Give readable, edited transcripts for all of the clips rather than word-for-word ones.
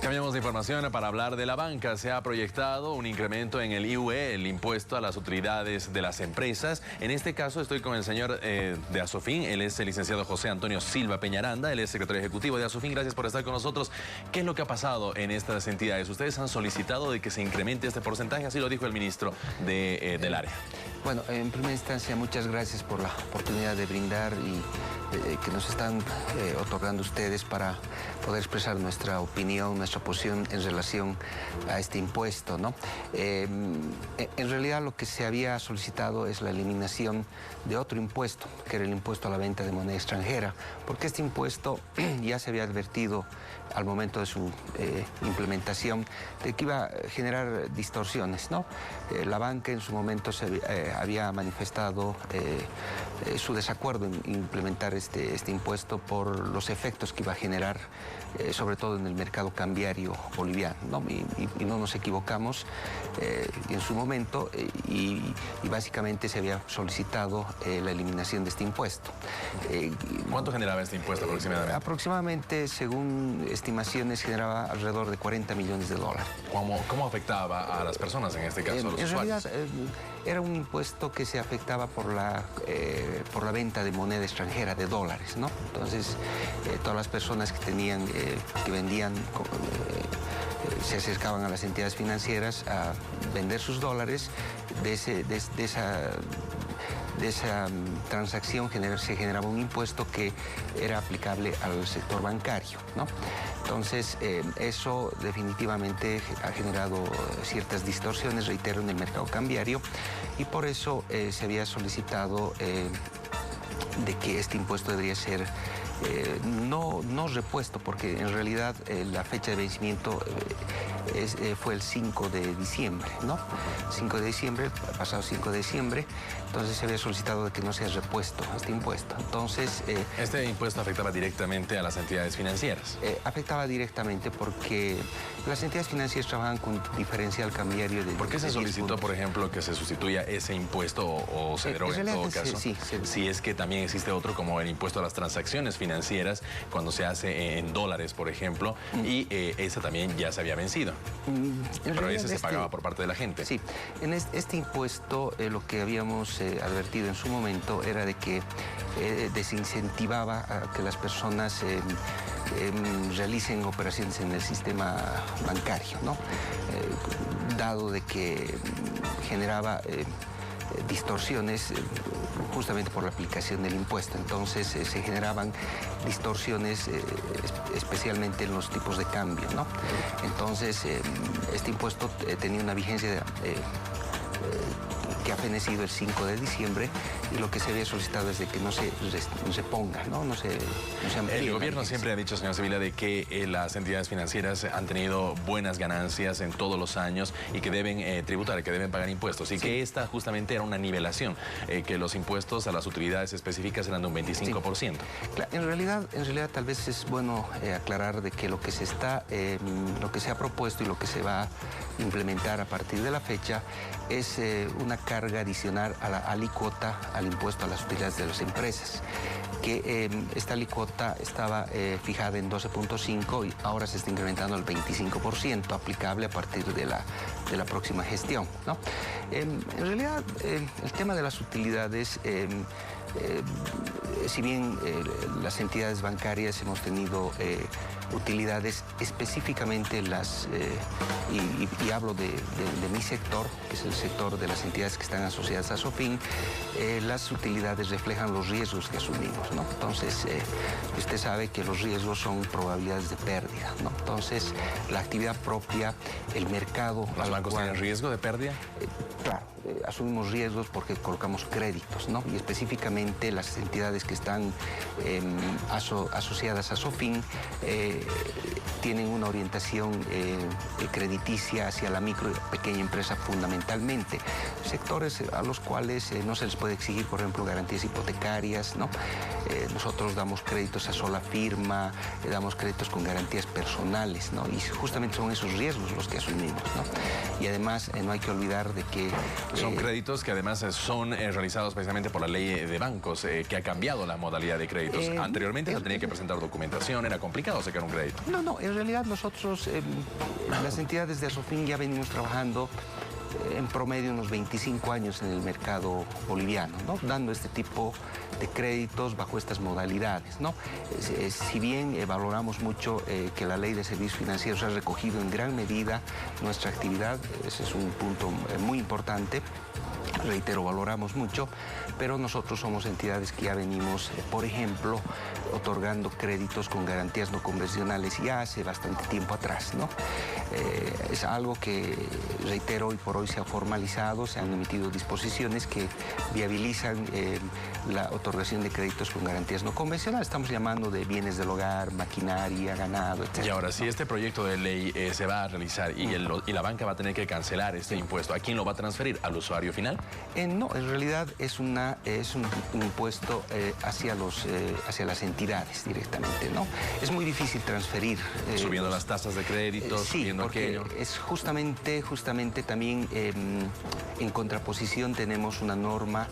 Cambiamos de información para hablar de la banca. Se ha proyectado un incremento en el IUE, el impuesto a las utilidades de las empresas. En este caso estoy con el señor de Asofin. Él es el licenciado José Antonio Silva Peñaranda. Él es secretario ejecutivo de Asofin. Gracias por estar con nosotros. ¿Qué es lo que ha pasado en estas entidades? Ustedes han solicitado de que se incremente este porcentaje, así lo dijo el ministro del área. Bueno, en primera instancia, muchas gracias por la oportunidad de brindar y que nos están otorgando ustedes para poder expresar nuestra opinión, nuestra posición en relación a este impuesto, ¿no? En realidad lo que se había solicitado es la eliminación de otro impuesto, que era el impuesto a la venta de moneda extranjera, porque este impuesto ya se había advertido al momento de su implementación de que iba a generar distorsiones, ¿no? La banca en su momento había manifestado su desacuerdo en implementar este impuesto por los efectos que iba a generar, sobre todo en el mercado cambiario boliviano, ¿no? Y no nos equivocamos en su momento y básicamente se había solicitado la eliminación de este impuesto. ¿Cuánto generaba este impuesto aproximadamente? Aproximadamente, según estimaciones, generaba alrededor de 40 millones de dólares. ¿Cómo afectaba a las personas, en este caso, a los usuarios? En realidad, era un impuesto que se afectaba por la venta de moneda extranjera, de dólares, ¿no? Entonces, todas las personas que vendían, se acercaban a las entidades financieras a vender sus dólares. De esa transacción se generaba un impuesto que era aplicable al sector bancario, ¿no? Entonces, eso definitivamente ha generado ciertas distorsiones, reitero, en el mercado cambiario, y por eso se había solicitado de que este impuesto debería ser no repuesto, porque en realidad la fecha de vencimiento fue el 5 de diciembre, ¿no? 5 de diciembre, pasado 5 de diciembre, entonces se había solicitado de que no sea repuesto este impuesto. Entonces... ¿Este impuesto afectaba directamente a las entidades financieras? Afectaba directamente porque las entidades financieras trabajan con diferencial cambiario de... ¿Por qué se solicitó, por ejemplo, que se sustituya ese impuesto o se derogue en todo caso? Sí. Si es que también existe otro, como el impuesto a las transacciones financieras, cuando se hace en dólares, por ejemplo, y ese también ya se había vencido. Pero ese se pagaba por parte de la gente. Sí, en este impuesto lo que habíamos advertido en su momento era de que desincentivaba a que las personas realicen operaciones en el sistema bancario, ¿no? Dado de que generaba distorsiones justamente por la aplicación del impuesto. Entonces se generaban distorsiones especialmente en los tipos de cambio, ¿no? Entonces este impuesto tenía una vigencia que ha fenecido el 5 de diciembre y lo que se había solicitado es de que no se reponga, ¿no? No se amplíe. El gobierno siempre ha dicho, señor Sevilla, de que las entidades financieras han tenido buenas ganancias en todos los años y que deben tributar, que deben pagar impuestos, y que esta justamente era una nivelación, que los impuestos a las utilidades específicas eran de un 25%. Sí. En realidad tal vez es bueno aclarar de que lo que se ha propuesto y lo que se va a implementar a partir de la fecha es una carga adicional a la alícuota al impuesto a las utilidades de las empresas, que esta alícuota estaba fijada en 12.5 y ahora se está incrementando al 25%, aplicable a partir de la próxima gestión, ¿no? En realidad, el tema de las utilidades, si bien las entidades bancarias hemos tenido utilidades, específicamente y hablo de mi sector, que es el sector de las entidades que están asociadas a Asofin, las utilidades reflejan los riesgos que asumimos, ¿no? Entonces, usted sabe que los riesgos son probabilidades de pérdida, ¿no? Entonces, la actividad propia, el mercado... ¿Los bancos tienen riesgo de pérdida? Claro, asumimos riesgos porque colocamos créditos, ¿no? Y específicamente las entidades que están asociadas a Asofin tienen una orientación crediticia hacia la micro y pequeña empresa fundamentalmente, sectores a los cuales no se les puede exigir, por ejemplo, garantías hipotecarias, ¿no? Nosotros damos créditos a sola firma, damos créditos con garantías personales, ¿no? Y justamente son esos riesgos los que asumimos, ¿no? Y además no hay que olvidar de que... Son créditos que además son realizados precisamente por la ley de bancos, que ha cambiado la modalidad de créditos. Anteriormente se tenía que presentar documentación, era complicado sacar un crédito. No, en realidad nosotros, las entidades de Asofin ya venimos trabajando en promedio unos 25 años en el mercado boliviano, ¿no? Dando este tipo de créditos bajo estas modalidades, ¿no? Si bien valoramos mucho que la ley de servicios financieros ha recogido en gran medida nuestra actividad, ese es un punto muy importante. Reitero, valoramos mucho, pero nosotros somos entidades que ya venimos, por ejemplo, otorgando créditos con garantías no convencionales ya hace bastante tiempo atrás, ¿no? Es algo que, reitero, hoy por hoy se ha formalizado, se han emitido disposiciones que viabilizan la otorgación de créditos con garantías no convencionales. Estamos llamando de bienes del hogar, maquinaria, ganado, etc. Y ahora, si este proyecto de ley se va a realizar y la banca va a tener que cancelar este impuesto, ¿a quién lo va a transferir? ¿Al usuario final? No, en realidad es un impuesto hacia las entidades directamente, ¿no? Es muy difícil transferir. Subiendo las tasas de crédito, sí, subiendo aquello. Es justamente también en contraposición tenemos una norma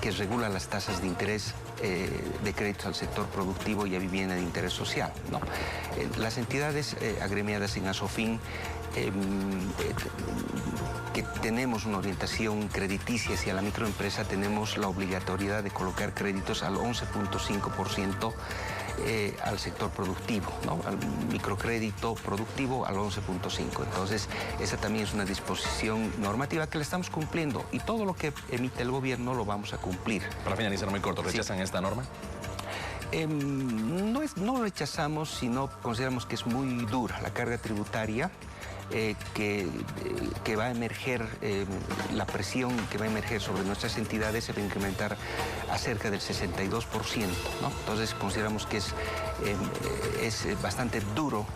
que regula las tasas de interés de créditos al sector productivo y a vivienda de interés social, ¿no? Las entidades agremiadas en Asofin que tenemos una orientación crediticia hacia la microempresa, tenemos la obligatoriedad de colocar créditos al 11.5% al sector productivo, ¿no? Al microcrédito productivo al 11.5%. Entonces, esa también es una disposición normativa que la estamos cumpliendo y todo lo que emite el gobierno lo vamos a cumplir. Para finalizar muy corto, ¿rechazan esta norma? No rechazamos, sino consideramos que es muy dura la carga tributaria. Que va a emerger, la presión que va a emerger sobre nuestras entidades se va a incrementar a cerca del 62%, ¿no? Entonces consideramos que es bastante duro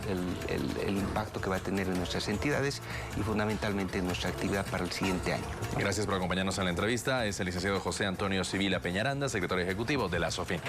el impacto que va a tener en nuestras entidades y fundamentalmente en nuestra actividad para el siguiente año, ¿no? Gracias por acompañarnos en la entrevista. Es el licenciado José Antonio Sibila Peñaranda, secretario ejecutivo de la Asofin.